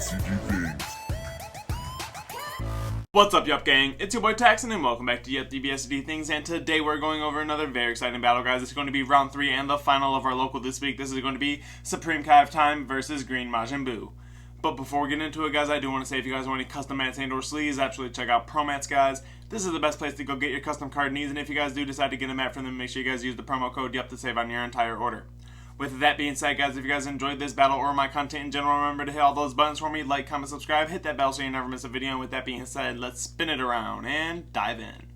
DBSCG things. What's up, Yuhp gang? It's your boy Taxon, and welcome back to Yuhp DBSCG Things. And today we're going over another very exciting battle, guys. This is going to be round 3 and the final of our local this week. This is going to be Supreme Kai of Time versus Green Majin Buu. But before we get into it, guys, I do want to say if you guys want any custom mats and or sleeves, absolutely check out Promats, guys. This is the best place to go get your custom card needs, and if you guys do decide to get a mat from them, make sure you guys use the promo code Yuhp to save on your entire order. With that being said, guys, if you guys enjoyed this battle or my content in general, remember to hit all those buttons for me, like, comment, subscribe, hit that bell so you never miss a video. And with that being said, let's spin it around and dive in.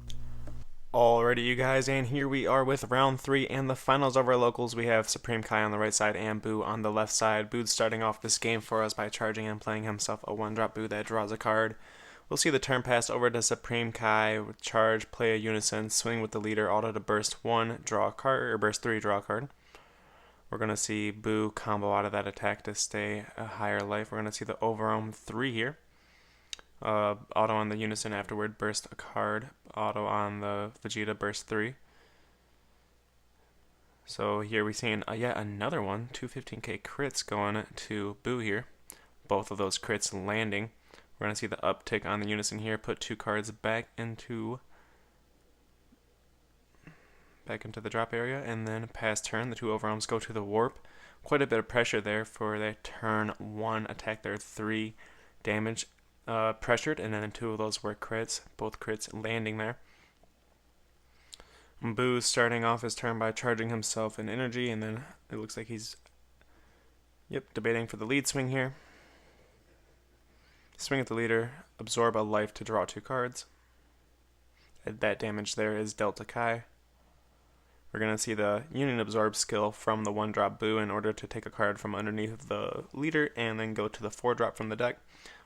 Alrighty, you guys, and here we are with round 3 and the finals of our locals. We have Supreme Kai on the right side and Buu on the left side. Buu's starting off this game for us by charging and playing himself a 1-drop Buu that draws a card. We'll see the turn pass over to Supreme Kai with charge, play a unison, swing with the leader, auto to burst 1, draw a card, or burst 3, draw a card. We're going to see Buu combo out of that attack to stay a higher life. We're going to see the overwhelm 3 here. Auto on the unison afterward, burst a card. Auto on the Vegeta, burst 3. So here we're seeing yet another one. 215k crits going to Buu here. Both of those crits landing. We're going to see the uptick on the unison here. Put 2 cards back into the drop area, and then pass turn. The 2 overwhelms go to the warp. Quite a bit of pressure there for that turn 1 attack there. 3 damage pressured, and then 2 of those were crits. Both crits landing there. Buu starting off his turn by charging himself in energy, and then it looks like he's debating for the lead swing here. Swing at the leader, absorb a life to draw 2 cards. That damage there is dealt to Kai. We're going to see the Union Absorb skill from the 1-drop Buu in order to take a card from underneath the leader and then go to the 4-drop from the deck.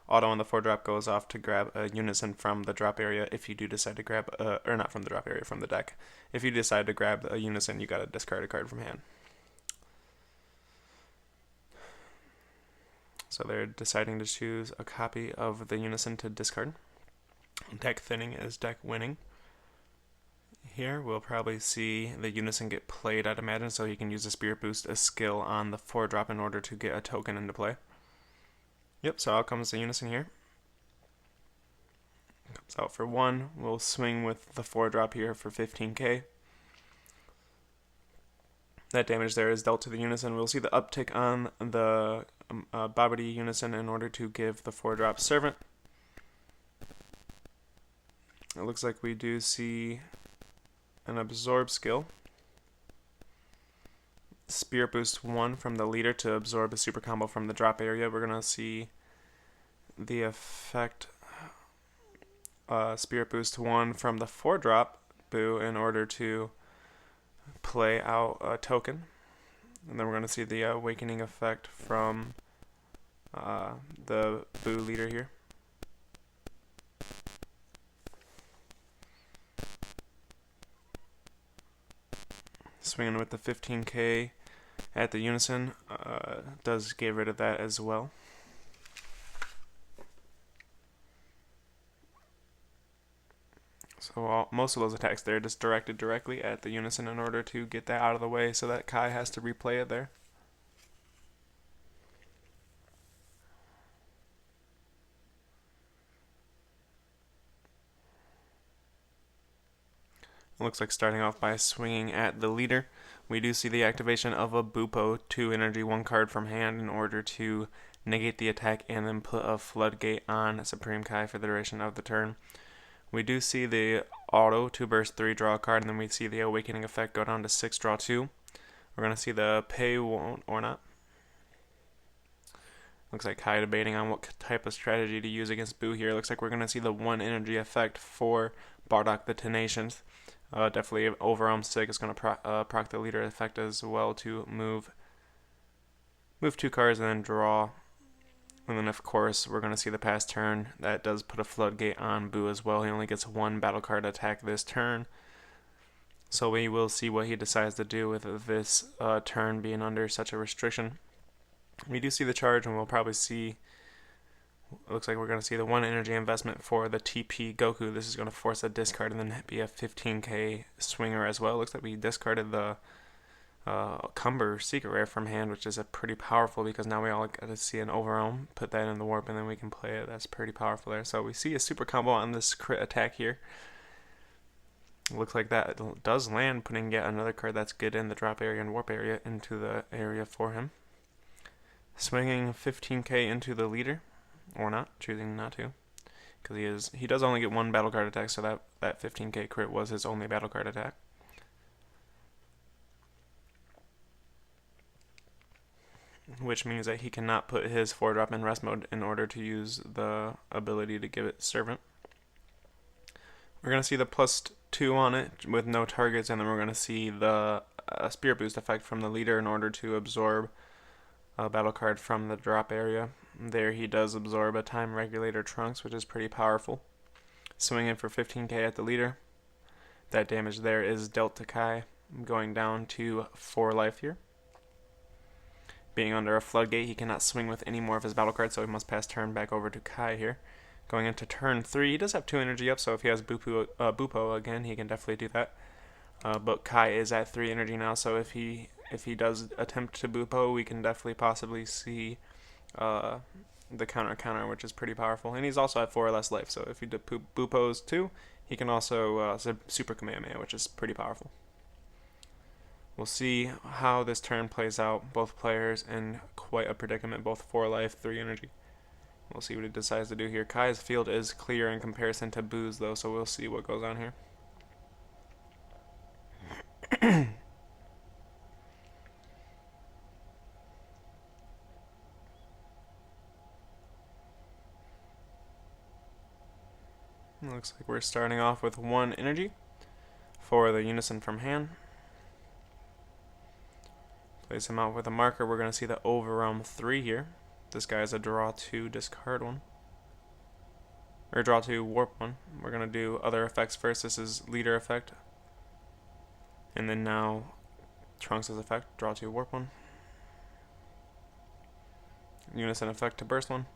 Auto on the 4-drop goes off to grab a unison from the drop area if you do decide to grab, or not from the drop area, from the deck. If you decide to grab a unison, you got to discard a card from hand. So they're deciding to choose a copy of the unison to discard. Deck thinning is deck winning. Here we'll probably see the unison get played, I'd imagine, so he can use a Spirit Boost, a skill on the 4-drop in order to get a token into play. Yep, so out comes the unison here. Comes out for 1. We'll swing with the 4-drop here for 15k. That damage there is dealt to the unison. We'll see the uptick on the bo1 unison in order to give the 4-drop servant. It looks like we do see an absorb skill. Spirit Boost 1 from the leader to absorb a super combo from the drop area. We're going to see the effect Spirit Boost 1 from the 4-drop Buu in order to play out a token. And then we're going to see the awakening effect from the Buu leader here. Swinging with the 15k at the unison does get rid of that as well. So most of those attacks there just directed directly at the unison in order to get that out of the way so that Kai has to replay it there. Looks like starting off by swinging at the leader. We do see the activation of a Bupo 2 energy 1 card from hand in order to negate the attack and then put a floodgate on Supreme Kai for the duration of the turn. We do see the auto 2 burst 3 draw a card, and then we see the awakening effect go down to 6 draw 2. We're going to see the pay won't or not. Looks like Kai debating on what type of strategy to use against Buu here. Looks like we're going to see the 1 energy effect for Bardock the Tenacious. Definitely overwhelm 6 is going to proc the leader effect as well to move 2 cards and then draw. And then of course we're going to see the pass turn. That does put a floodgate on Buu as well. He only gets 1 battle card attack this turn. So we will see what he decides to do with this turn being under such a restriction. We do see the charge, and we'll probably see, it looks like we're going to see the 1 energy investment for the TP Goku. This is going to force a discard and then be a 15k swinger as well. It looks like we discarded the Cumber secret rare from hand, which is a pretty powerful because now we all got to see an overwhelm, put that in the warp, and then we can play it. That's pretty powerful there. So we see a super combo on this crit attack here. Looks like that does land, putting yet another card that's good in the drop area and warp area into the area for him. Swinging 15k into the leader, or not, choosing not to, because he does only get one battle card attack, so that 15k crit was his only battle card attack. Which means that he cannot put his 4-drop in rest mode in order to use the ability to give it Servant. We're going to see the +2 on it with no targets, and then we're going to see the Spirit Boost effect from the leader in order to absorb a battle card from the drop area. There he does absorb a Time Regulator Trunks, which is pretty powerful. Swinging for 15k at the leader. That damage there is dealt to Kai, going down to 4 life here. Being under a floodgate, he cannot swing with any more of his battle cards, so he must pass turn back over to Kai here. Going into turn 3, he does have 2 energy up, so if he has Bupo again, he can definitely do that. But Kai is at 3 energy now, so if he does attempt to Bupo, we can definitely possibly see the counter, which is pretty powerful. And he's also at 4 or less life, so if he Bupos 2, he can also Super Kamehameha, which is pretty powerful. We'll see how this turn plays out. Both players in quite a predicament, both 4 life, 3 energy. We'll see what he decides to do here. Kai's field is clear in comparison to Boo's, though, so we'll see what goes on here. Looks like we're starting off with 1 energy for the Unison from hand. Place him out with a marker. We're going to see the Overwhelm 3 here. This guy is a draw 2, discard 1. Or draw 2, warp 1. We're going to do other effects first. This is leader effect. And then now Trunks' effect, draw 2, warp 1. Unison effect to burst 1.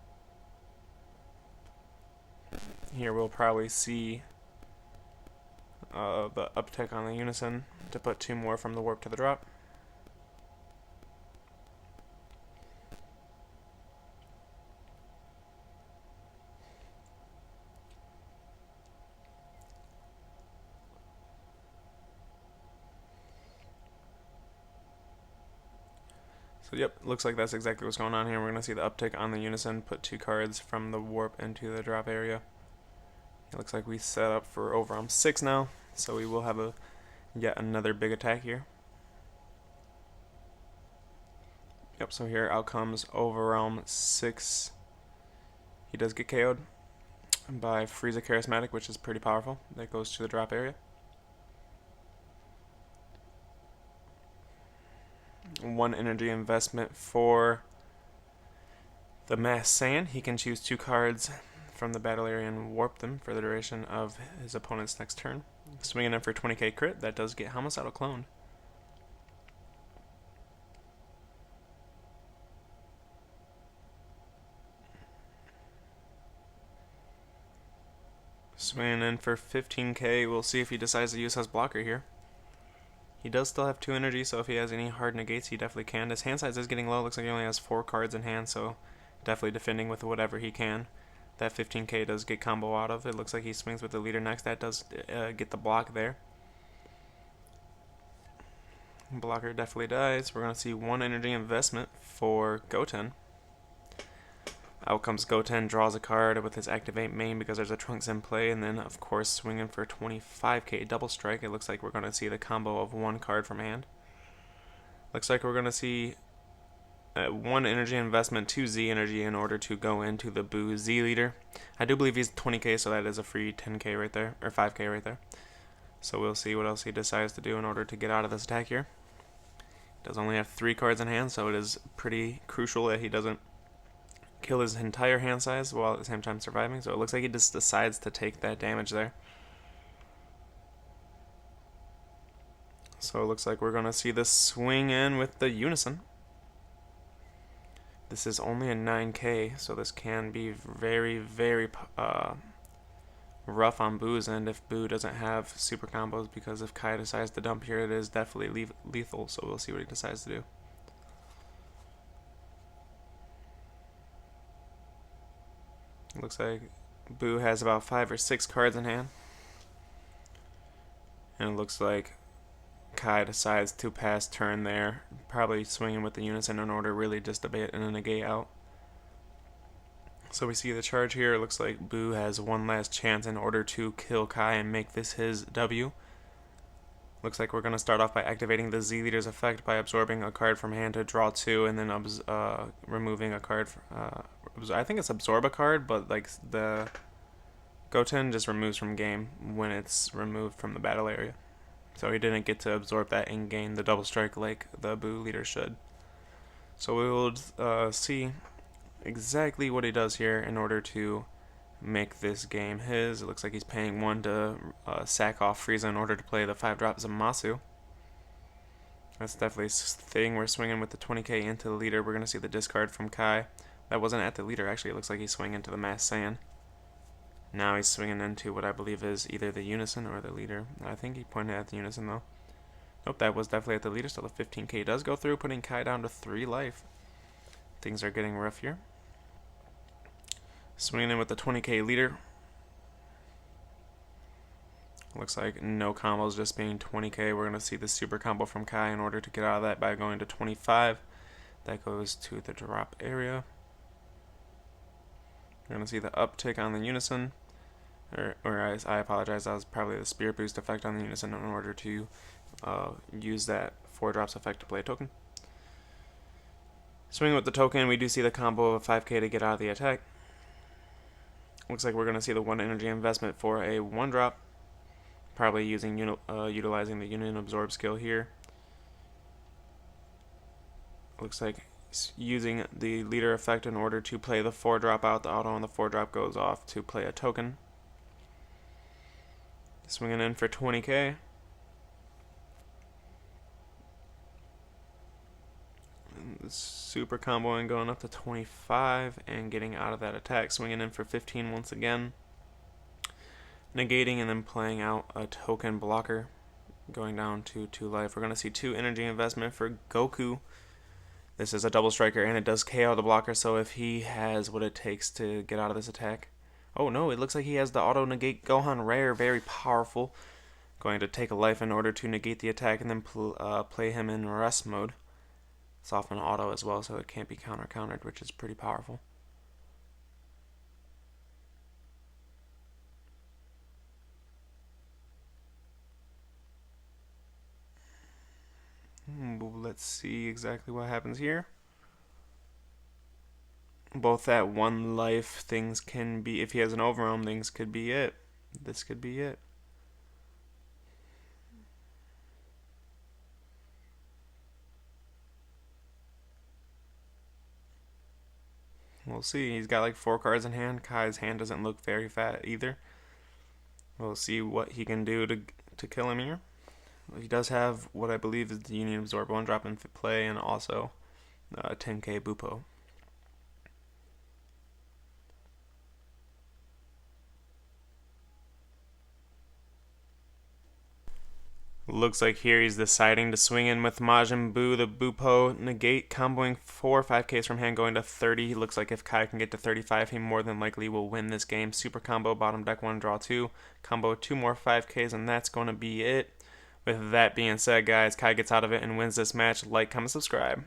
Here we'll probably see the uptick on the Unison to put 2 more from the warp to the drop. So yep, looks like that's exactly what's going on here. We're going to see the uptick on the Unison, put 2 cards from the warp into the drop area. It looks like we set up for Overwhelm 6 now, so we will have yet another big attack here. Yep, so here out comes Overwhelm 6. He does get KO'd by Frieza Charismatic, which is pretty powerful. That goes to the drop area. 1 energy investment for the Mass Saiyan. He can choose 2 cards from the battle area and warp them for the duration of his opponent's next turn. Swinging in for 20k crit, that does get Homicidal cloned. Swinging in for 15k, we'll see if he decides to use his blocker here. He does still have 2 energy, so if he has any hard negates, he definitely can. His hand size is getting low. Looks like he only has 4 cards in hand, so definitely defending with whatever he can. That 15k does get combo out of. It looks like he swings with the leader next. That does get the block there. Blocker definitely dies. We're going to see 1 energy investment for Goten. Out comes Goten, draws a card with his activate main because there's a Trunks in play, and then of course swinging for 25k double strike. It looks like we're going to see the combo of 1 card from hand. Looks like we're going to see 1 energy investment, 2 Z energy in order to go into the Boo Z leader. I do believe he's 20k, so that is a free 10k right there, or 5k right there. So we'll see what else he decides to do in order to get out of this attack here. He does only have 3 cards in hand, so it is pretty crucial that he doesn't kill his entire hand size while at the same time surviving. So it looks like he just decides to take that damage there. So it looks like we're going to see this swing in with the Unison. This is only a 9k, so this can be very, very rough on Boo's end if Boo doesn't have super combos, because if Kai decides to dump here, it is definitely lethal, so we'll see what he decides to do. Looks like Boo has about 5 or 6 cards in hand. And it looks like Kai decides to pass turn there, probably swinging with the unison in order really just to bait and negate out. So we see the charge here. It looks like Boo has one last chance in order to kill Kai and make this his W. Looks like we're going to start off by activating the Z Leader's effect by absorbing a card from hand to draw 2, and then removing a card. I think it's absorb a card, but like the Goten just removes from game when it's removed from the battle area. So he didn't get to absorb that and gain the double strike like the Boo leader should. So we will see exactly what he does here in order to make this game his. It looks like he's paying 1 to sack off Frieza in order to play the 5-drop Zamasu. That's definitely a thing. We're swinging with the 20k into the leader. We're going to see the discard from Kai. That wasn't at the leader, actually. It looks like he's swinging into the Mass Saiyan. Now he's swinging into what I believe is either the Unison or the leader. I think he pointed at the Unison, though. Nope, that was definitely at the leader. So the 15k does go through, putting Kai down to 3 life. Things are getting rough here. Swinging in with the 20k leader. Looks like no combos, just being 20k. We're going to see the super combo from Kai in order to get out of that by going to 25. That goes to the drop area. We're going to see the uptick on the Unison. I apologize, that was probably the Spirit Boost effect on the Unison in order to use that 4 drops effect to play a token. Swinging with the token, we do see the combo of a 5k to get out of the attack. Looks like we're going to see the 1 energy investment for a 1-drop. Probably using utilizing the Union Absorb skill here. Looks like using the leader effect in order to play the 4-drop out. The auto on the 4-drop goes off to play a token. Swinging in for 20k. Super comboing, going up to 25 and getting out of that attack. Swinging in for 15 once again. Negating and then playing out a token blocker. Going down to 2 life. We're going to see 2 energy investment for Goku. This is a double striker and it does KO the blocker, so if he has what it takes to get out of this attack. Oh no, it looks like he has the auto negate Gohan rare, very powerful. Going to take a life in order to negate the attack and then play him in rest mode. It's off an auto as well, so it can't be countered, which is pretty powerful. Let's see exactly what happens here. Both at 1 life, things can be, if he has an overwhelm, things could be it. This could be it. We'll see. He's got like 4 cards in hand. Kai's hand doesn't look very fat either. We'll see what he can do to kill him here. He does have what I believe is the Union Absorb 1-drop in play, and also 10k Bupo. Looks like here he's deciding to swing in with Majin Buu, the Bupo negate, comboing 4 5Ks from hand, going to 30. He looks like if Kai can get to 35, he more than likely will win this game. Super combo, bottom deck 1, draw 2. Combo 2 more 5Ks, and that's going to be it. With that being said, guys, Kai gets out of it and wins this match. Like, comment, subscribe.